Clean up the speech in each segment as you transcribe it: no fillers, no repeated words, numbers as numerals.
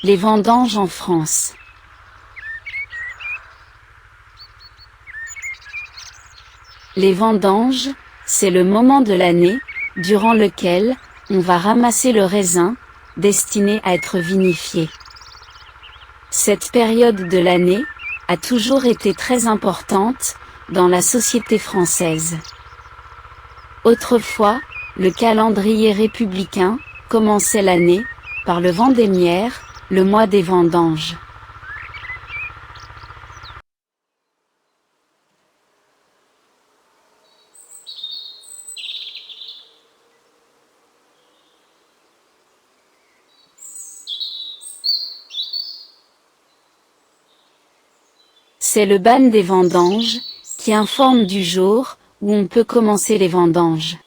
Les vendanges en France. Les vendanges, c'est le moment de l'année, durant lequel on va ramasser le raisin, destiné à être vinifié. Cette période de l'année a toujours été très importante dans la société française. Autrefois, le calendrier républicain commençait l'année par le vendémiaire, le mois des vendanges. C'est le ban des vendanges, qui informe du jour où on peut commencer les vendanges.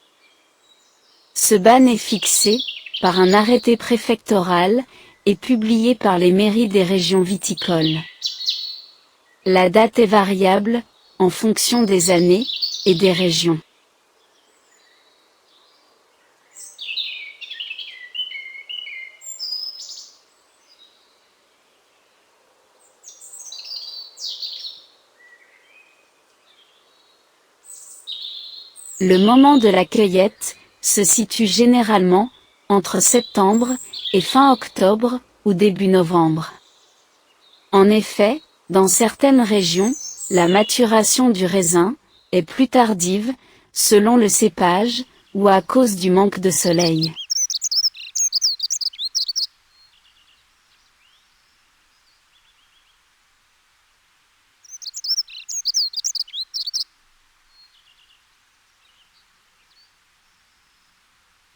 Ce ban est fixé par un arrêté préfectoral et publié par les mairies des régions viticoles. La date est variable, en fonction des années et des régions. Le moment de la cueillette se situe généralement entre septembre et fin octobre ou début novembre. En effet, dans certaines régions, la maturation du raisin est plus tardive, selon le cépage, ou à cause du manque de soleil.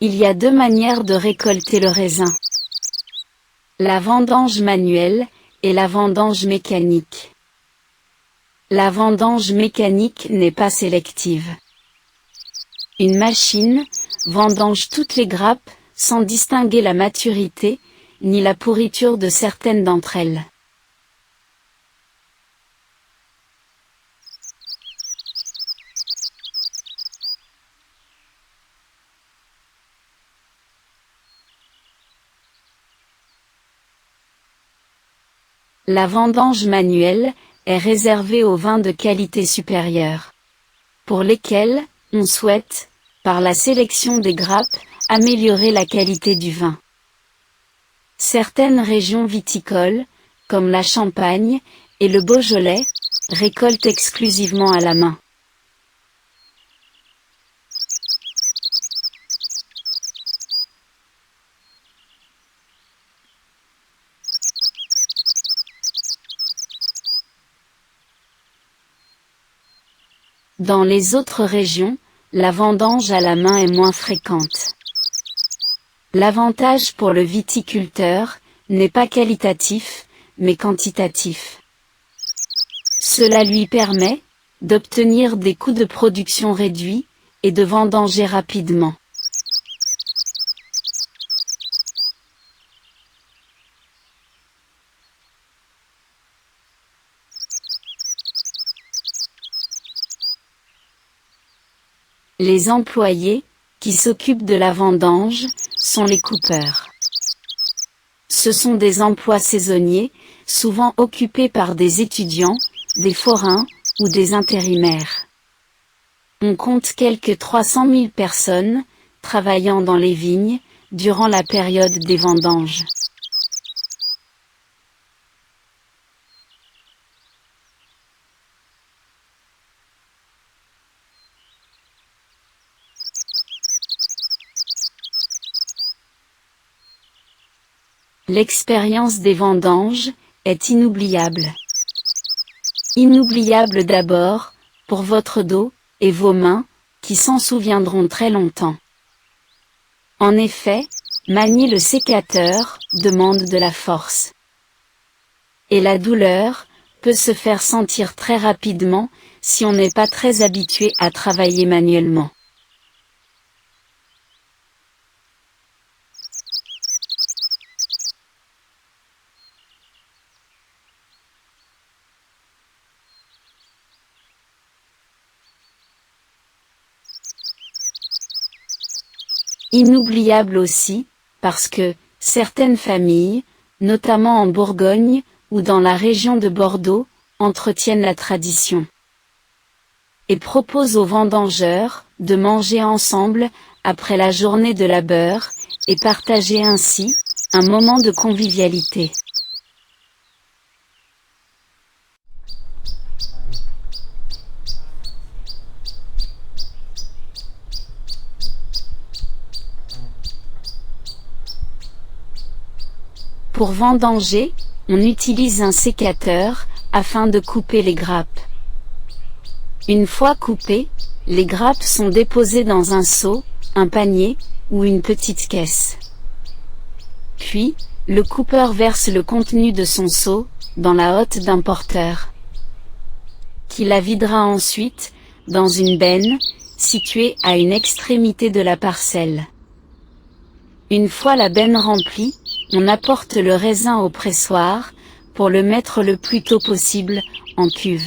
Il y a deux manières de récolter le raisin. La vendange manuelle et la vendange mécanique. La vendange mécanique n'est pas sélective. Une machine vendange toutes les grappes sans distinguer la maturité ni la pourriture de certaines d'entre elles. La vendange manuelle est réservée aux vins de qualité supérieure, pour lesquels on souhaite, par la sélection des grappes, améliorer la qualité du vin. Certaines régions viticoles, comme la Champagne et le Beaujolais, récoltent exclusivement à la main. Dans les autres régions, la vendange à la main est moins fréquente. L'avantage pour le viticulteur n'est pas qualitatif, mais quantitatif. Cela lui permet d'obtenir des coûts de production réduits et de vendanger rapidement. Les employés, qui s'occupent de la vendange, sont les coupeurs. Ce sont des emplois saisonniers, souvent occupés par des étudiants, des forains, ou des intérimaires. On compte quelques 300 000 personnes, travaillant dans les vignes, durant la période des vendanges. L'expérience des vendanges est inoubliable. Inoubliable d'abord, pour votre dos et vos mains, qui s'en souviendront très longtemps. En effet, manier le sécateur demande de la force. Et la douleur peut se faire sentir très rapidement si on n'est pas très habitué à travailler manuellement. Inoubliable aussi, parce que, certaines familles, notamment en Bourgogne, ou dans la région de Bordeaux, entretiennent la tradition. Et proposent aux vendangeurs de manger ensemble, après la journée de labeur, et partager ainsi un moment de convivialité. Pour vendanger, on utilise un sécateur, afin de couper les grappes. Une fois coupées, les grappes sont déposées dans un seau, un panier, ou une petite caisse. Puis, le coupeur verse le contenu de son seau, dans la hotte d'un porteur, qui la videra ensuite, dans une benne, située à une extrémité de la parcelle. Une fois la benne remplie, on apporte le raisin au pressoir, pour le mettre le plus tôt possible, en cuve.